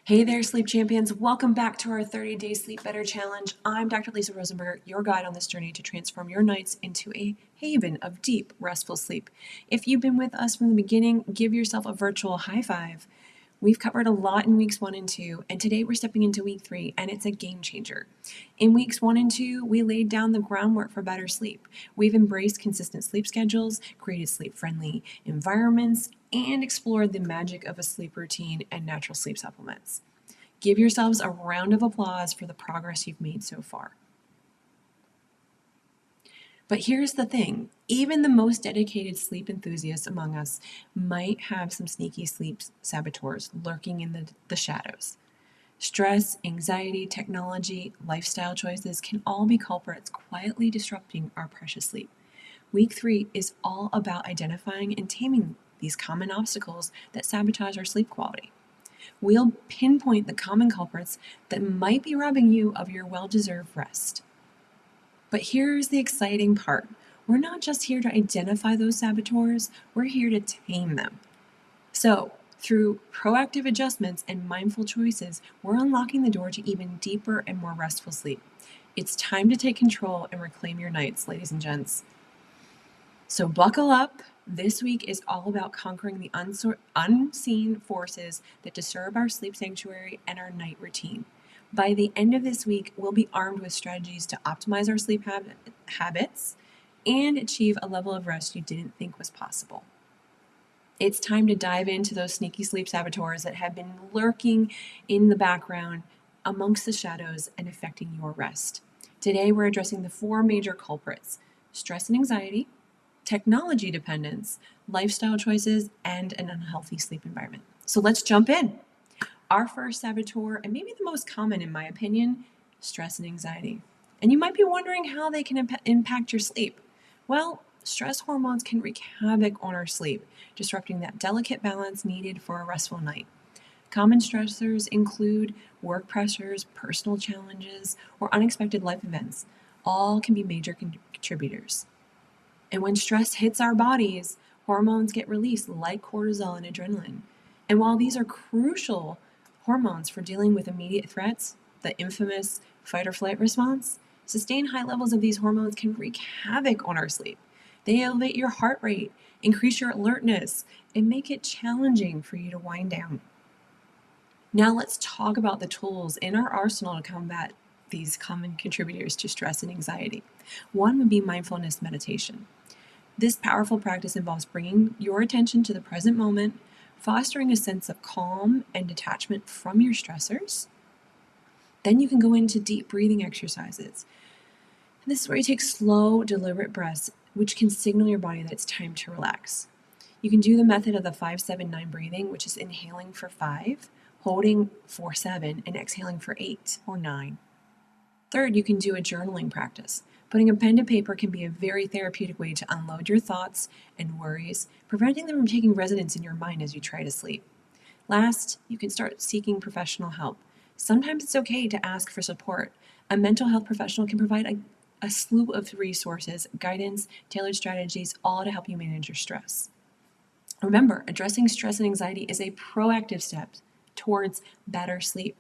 Hey there, sleep champions. Welcome back to our 30-day Sleep Better Challenge. I'm Dr. Lisa Rosenberg, your guide on this journey to transform your nights into a haven of deep, restful sleep. If you've been with us from the beginning, give yourself a virtual high five. We've covered a lot in weeks 1 and 2, and today we're stepping into week 3, and it's a game changer. In weeks 1 and 2, we laid down the groundwork for better sleep. We've embraced consistent sleep schedules, created sleep-friendly environments, and explored the magic of a sleep routine and natural sleep supplements. Give yourselves a round of applause for the progress you've made so far. But here's the thing, even the most dedicated sleep enthusiasts among us might have some sneaky sleep saboteurs lurking in the shadows. Stress, anxiety, technology, lifestyle choices can all be culprits quietly disrupting our precious sleep. Week 3 is all about identifying and taming these common obstacles that sabotage our sleep quality. We'll pinpoint the common culprits that might be robbing you of your well-deserved rest. But here's the exciting part. We're not just here to identify those saboteurs, we're here to tame them. So, through proactive adjustments and mindful choices, we're unlocking the door to even deeper and more restful sleep. It's time to take control and reclaim your nights, ladies and gents. So buckle up. This week is all about conquering the unseen forces that disturb our sleep sanctuary and our night routine. By the end of this week, we'll be armed with strategies to optimize our sleep habits and achieve a level of rest you didn't think was possible. It's time to dive into those sneaky sleep saboteurs that have been lurking in the background amongst the shadows and affecting your rest. Today, we're addressing the 4 major culprits: stress and anxiety, technology dependence, lifestyle choices, and an unhealthy sleep environment. So let's jump in. Our first saboteur, and maybe the most common in my opinion, stress and anxiety. And you might be wondering how they can impact your sleep. Well, stress hormones can wreak havoc on our sleep, disrupting that delicate balance needed for a restful night. Common stressors include work pressures, personal challenges, or unexpected life events. All can be major contributors. And when stress hits our bodies, hormones get released like cortisol and adrenaline. And while these are crucial hormones for dealing with immediate threats, the infamous fight or flight response, sustained high levels of these hormones can wreak havoc on our sleep. They elevate your heart rate, increase your alertness, and make it challenging for you to wind down. Now let's talk about the tools in our arsenal to combat these common contributors to stress and anxiety. One would be mindfulness meditation. This powerful practice involves bringing your attention to the present moment, fostering a sense of calm and detachment from your stressors. Then you can go into deep breathing exercises. And this is where you take slow, deliberate breaths, which can signal your body that it's time to relax. You can do the method of the 5-7-9 breathing, which is inhaling for 5, holding for 7, and exhaling for 8 or 9. Third, you can do a journaling practice. Putting a pen to paper can be a very therapeutic way to unload your thoughts and worries, preventing them from taking residence in your mind as you try to sleep. Last, you can start seeking professional help. Sometimes it's okay to ask for support. A mental health professional can provide a slew of resources, guidance, tailored strategies, all to help you manage your stress. Remember, addressing stress and anxiety is a proactive step towards better sleep.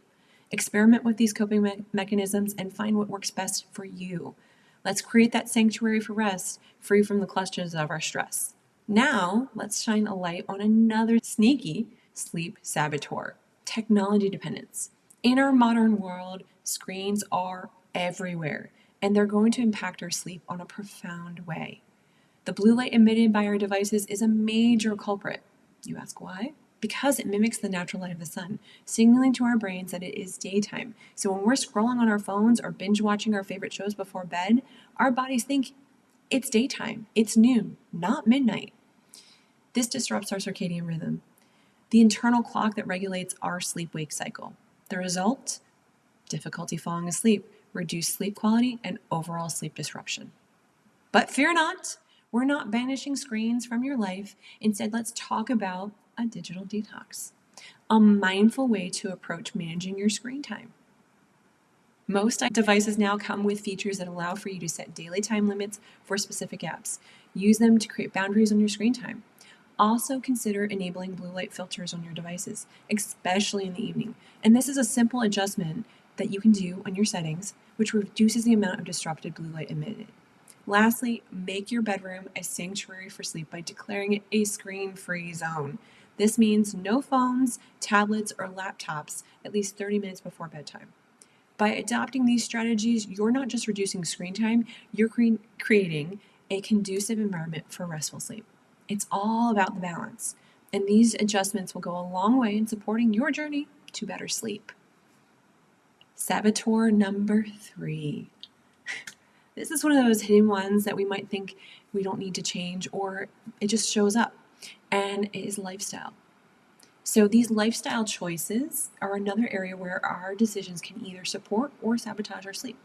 Experiment with these coping mechanisms and find what works best for you. Let's create that sanctuary for rest, free from the clutches of our stress. Now, let's shine a light on another sneaky sleep saboteur: technology dependence. In our modern world, screens are everywhere, and they're going to impact our sleep on a profound way. The blue light emitted by our devices is a major culprit. You ask why? Because it mimics the natural light of the sun, signaling to our brains that it is daytime. So when we're scrolling on our phones or binge watching our favorite shows before bed, our bodies think it's daytime, it's noon, not midnight. This disrupts our circadian rhythm, the internal clock that regulates our sleep-wake cycle. The result? Difficulty falling asleep, reduced sleep quality, and overall sleep disruption. But fear not, we're not banishing screens from your life. Instead, let's talk about a digital detox, a mindful way to approach managing your screen time. Most devices now come with features that allow for you to set daily time limits for specific apps. Use them to create boundaries on your screen time. Also consider enabling blue light filters on your devices, especially in the evening. And this is a simple adjustment that you can do on your settings, which reduces the amount of disrupted blue light emitted. Lastly, make your bedroom a sanctuary for sleep by declaring it a screen-free zone. This means no phones, tablets, or laptops at least 30 minutes before bedtime. By adopting these strategies, you're not just reducing screen time, you're creating a conducive environment for restful sleep. It's all about the balance, and these adjustments will go a long way in supporting your journey to better sleep. Saboteur number 3. This is one of those hidden ones that we might think we don't need to change, or it just shows up, and it is lifestyle. So these lifestyle choices are another area where our decisions can either support or sabotage our sleep.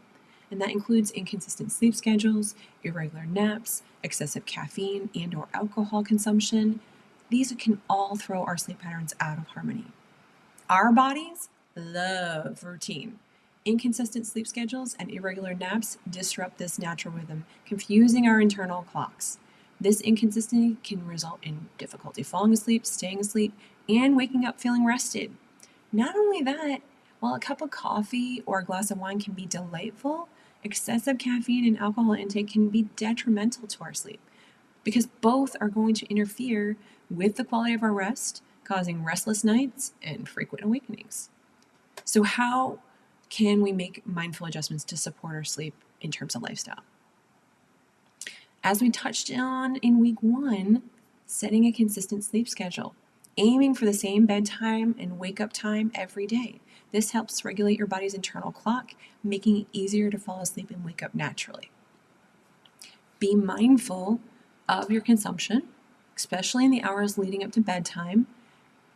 And that includes inconsistent sleep schedules, irregular naps, excessive caffeine and or alcohol consumption. These can all throw our sleep patterns out of harmony. Our bodies love routine. Inconsistent sleep schedules and irregular naps disrupt this natural rhythm, confusing our internal clocks. This inconsistency can result in difficulty falling asleep, staying asleep, and waking up feeling rested. Not only that, while a cup of coffee or a glass of wine can be delightful, excessive caffeine and alcohol intake can be detrimental to our sleep because both are going to interfere with the quality of our rest, causing restless nights and frequent awakenings. So how can we make mindful adjustments to support our sleep in terms of lifestyle? As we touched on in week 1, setting a consistent sleep schedule, aiming for the same bedtime and wake up time every day. This helps regulate your body's internal clock, making it easier to fall asleep and wake up naturally. Be mindful of your consumption, especially in the hours leading up to bedtime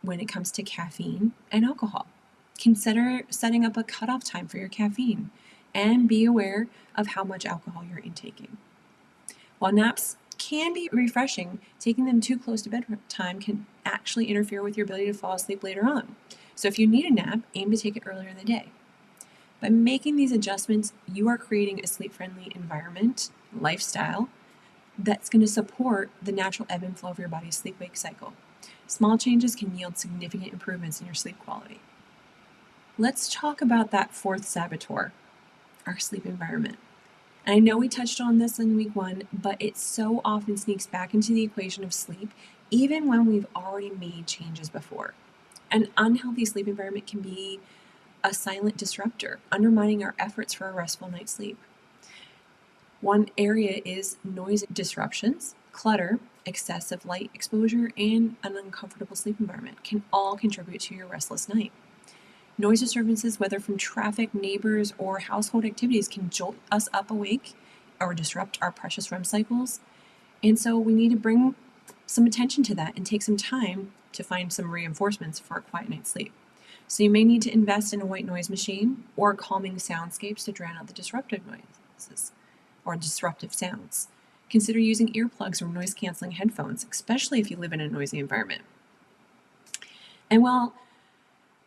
when it comes to caffeine and alcohol. Consider setting up a cutoff time for your caffeine and be aware of how much alcohol you're intaking. While naps can be refreshing, taking them too close to bedtime can actually interfere with your ability to fall asleep later on. So if you need a nap, aim to take it earlier in the day. By making these adjustments, you are creating a sleep-friendly environment, lifestyle, that's going to support the natural ebb and flow of your body's sleep-wake cycle. Small changes can yield significant improvements in your sleep quality. Let's talk about that 4th saboteur, our sleep environment. And I know we touched on this in week 1, but it so often sneaks back into the equation of sleep, even when we've already made changes before. An unhealthy sleep environment can be a silent disruptor, undermining our efforts for a restful night's sleep. One area is noise disruptions, clutter, excessive light exposure, and an uncomfortable sleep environment can all contribute to your restless night. Noise disturbances, whether from traffic, neighbors, or household activities, can jolt us up awake or disrupt our precious REM cycles. And so we need to bring some attention to that and take some time to find some reinforcements for a quiet night's sleep. So you may need to invest in a white noise machine or calming soundscapes to drown out the disruptive noises or disruptive sounds. Consider using earplugs or noise-canceling headphones, especially if you live in a noisy environment. And while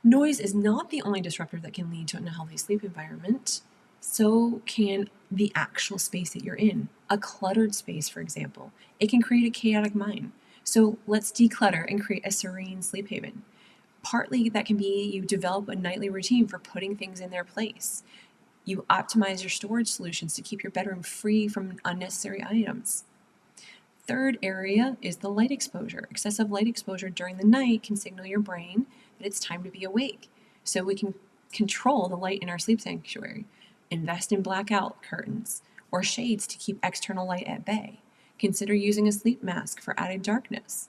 noise is not the only disruptor that can lead to an unhealthy sleep environment, so can the actual space that you're in. A cluttered space, for example, it can create a chaotic mind. So let's declutter and create a serene sleep haven. Partly that can be you develop a nightly routine for putting things in their place. You optimize your storage solutions to keep your bedroom free from unnecessary items. Third area is the light exposure. Excessive light exposure during the night can signal your brain that it's time to be awake. So we can control the light in our sleep sanctuary. Invest in blackout curtains or shades to keep external light at bay. Consider using a sleep mask for added darkness.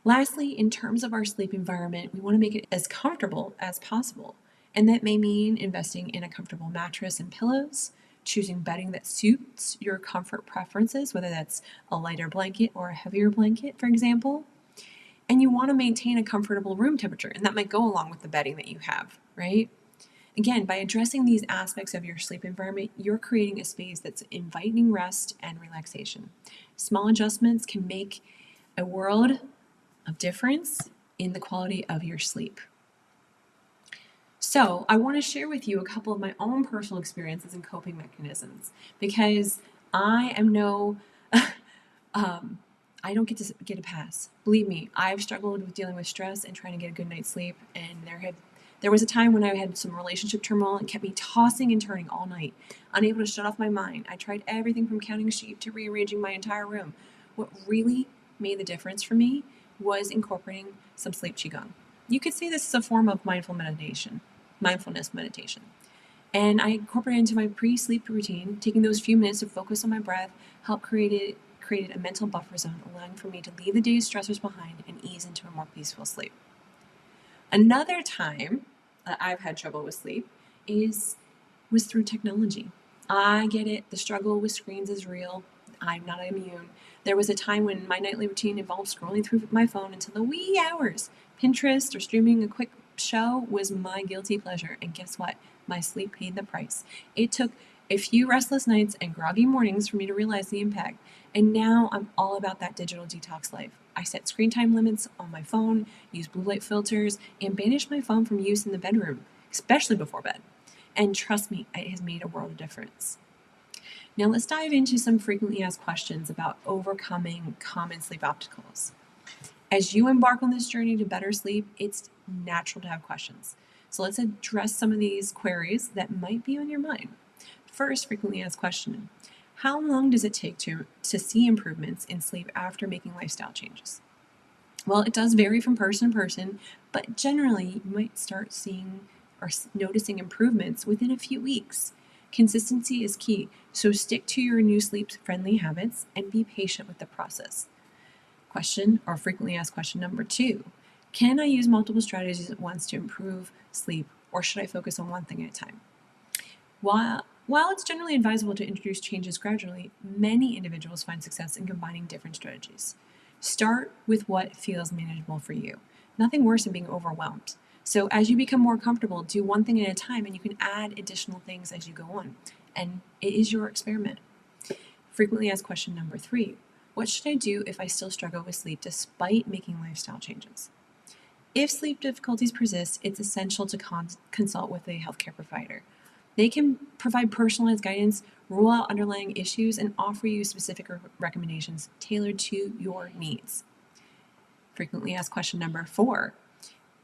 Lastly, in terms of our sleep environment, we want to make it as comfortable as possible. And that may mean investing in a comfortable mattress and pillows, choosing bedding that suits your comfort preferences, whether that's a lighter blanket or a heavier blanket, for example. And you want to maintain a comfortable room temperature, and that might go along with the bedding that you have, right? Again, by addressing these aspects of your sleep environment, you're creating a space that's inviting rest and relaxation. Small adjustments can make a world of difference in the quality of your sleep. So I want to share with you a couple of my own personal experiences and coping mechanisms because I am no I don't get a pass. Believe me, I've struggled with dealing with stress and trying to get a good night's sleep, and there was a time when I had some relationship turmoil and kept me tossing and turning all night, unable to shut off my mind. I tried everything from counting sheep to rearranging my entire room. What really made the difference for me was incorporating some sleep qigong. You could say this is a form of mindfulness meditation. And I incorporated into my pre-sleep routine, taking those few minutes to focus on my breath, helped created a mental buffer zone, allowing for me to leave the day's stressors behind and ease into a more peaceful sleep. Another time that I've had trouble with sleep was through technology. I get it. The struggle with screens is real. I'm not immune. There was a time when my nightly routine involved scrolling through my phone until the wee hours. Pinterest or streaming a quick show was my guilty pleasure. And guess what? My sleep paid the price. It took a few restless nights and groggy mornings for me to realize the impact. And now I'm all about that digital detox life. I set screen time limits on my phone, use blue light filters, and banish my phone from use in the bedroom, especially before bed. And trust me, it has made a world of difference. Now let's dive into some frequently asked questions about overcoming common sleep obstacles. As you embark on this journey to better sleep, it's natural to have questions. So let's address some of these queries that might be on your mind. First, frequently asked question: how long does it take to see improvements in sleep after making lifestyle changes? Well, it does vary from person to person, but generally you might start seeing or noticing improvements within a few weeks. Consistency is key, so stick to your new sleep-friendly habits and be patient with the process. Question, or frequently asked question number 2, can I use multiple strategies at once to improve sleep, or should I focus on one thing at a time? While it's generally advisable to introduce changes gradually, many individuals find success in combining different strategies. Start with what feels manageable for you. Nothing worse than being overwhelmed. So as you become more comfortable, do one thing at a time, and you can add additional things as you go on. And it is your experiment. Frequently asked question number 3, what should I do if I still struggle with sleep despite making lifestyle changes? If sleep difficulties persist, it's essential to consult with a healthcare provider. They can provide personalized guidance, rule out underlying issues, and offer you specific recommendations tailored to your needs. Frequently asked question number 4,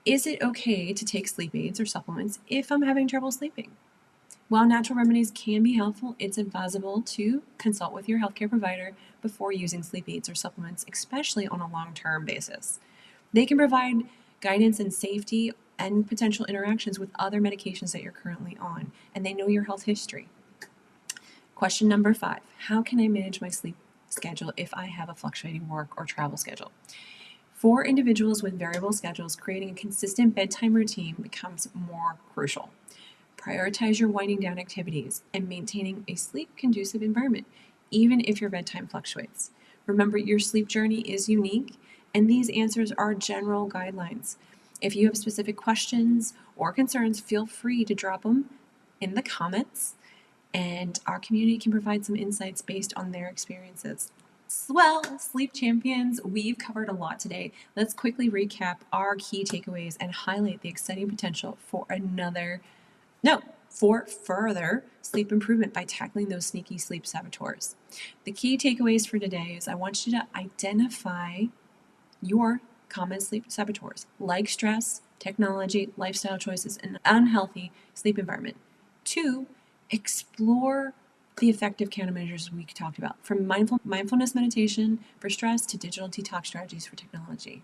is it okay to take sleep aids or supplements if I'm having trouble sleeping? While natural remedies can be helpful, it's advisable to consult with your healthcare provider before using sleep aids or supplements, especially on a long-term basis. They can provide guidance and safety and potential interactions with other medications that you're currently on, and they know your health history. Question number 5, how can I manage my sleep schedule if I have a fluctuating work or travel schedule? For individuals with variable schedules, creating a consistent bedtime routine becomes more crucial. Prioritize your winding down activities and maintaining a sleep-conducive environment, even if your bedtime fluctuates. Remember, your sleep journey is unique, and these answers are general guidelines. If you have specific questions or concerns, feel free to drop them in the comments, and our community can provide some insights based on their experiences. Well, sleep champions, we've covered a lot today. Let's quickly recap our key takeaways and highlight the exciting potential for further sleep improvement by tackling those sneaky sleep saboteurs. The key takeaways for today is I want you to identify your common sleep saboteurs, like stress, technology, lifestyle choices, and unhealthy sleep environment. 2, explore the effective countermeasures we talked about, from mindfulness meditation for stress to digital detox strategies for technology.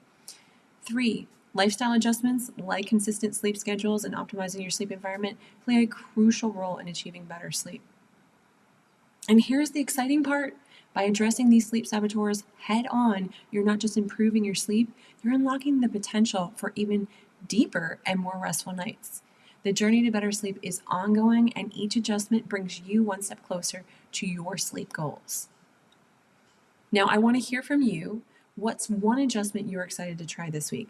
3, lifestyle adjustments like consistent sleep schedules and optimizing your sleep environment play a crucial role in achieving better sleep. And here's the exciting part. By addressing these sleep saboteurs head on, you're not just improving your sleep, you're unlocking the potential for even deeper and more restful nights. The journey to better sleep is ongoing, and each adjustment brings you one step closer to your sleep goals. Now, I want to hear from you. What's one adjustment you're excited to try this week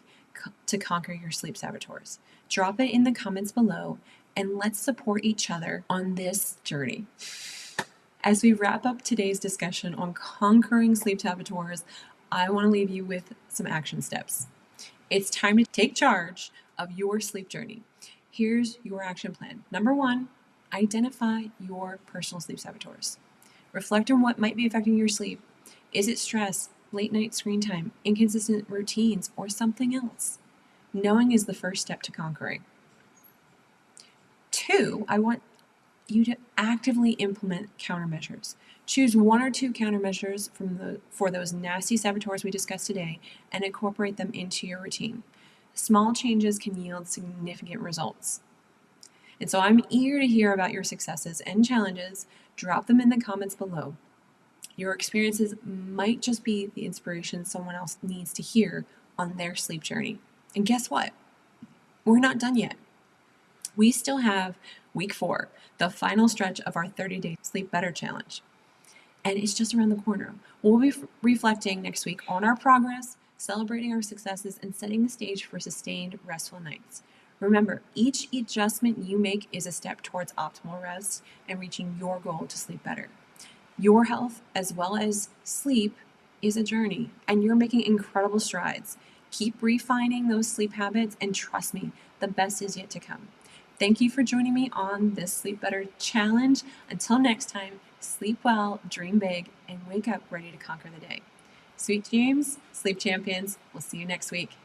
to conquer your sleep saboteurs? Drop it in the comments below, and let's support each other on this journey. As we wrap up today's discussion on conquering sleep saboteurs, I want to leave you with some action steps. It's time to take charge of your sleep journey. Here's your action plan. Number 1, identify your personal sleep saboteurs. Reflect on what might be affecting your sleep. Is it stress, late night screen time, inconsistent routines, or something else. Knowing is the first step to conquering. 2, I want you to actively implement countermeasures. Choose 1 or 2 countermeasures for those nasty saboteurs we discussed today and incorporate them into your routine. Small changes can yield significant results. And so I'm eager to hear about your successes and challenges. Drop them in the comments below. Your experiences might just be the inspiration someone else needs to hear on their sleep journey. And guess what? We're not done yet. We still have week 4, the final stretch of our 30-day Sleep Better challenge. And it's just around the corner. We'll be reflecting next week on our progress, celebrating our successes, and setting the stage for sustained, restful nights. Remember, each adjustment you make is a step towards optimal rest and reaching your goal to sleep better. Your health, as well as sleep, is a journey, and you're making incredible strides. Keep refining those sleep habits, and trust me, the best is yet to come. Thank you for joining me on this Sleep Better challenge. Until next time, sleep well, dream big, and wake up ready to conquer the day. Sweet dreams, sleep champions. We'll see you next week.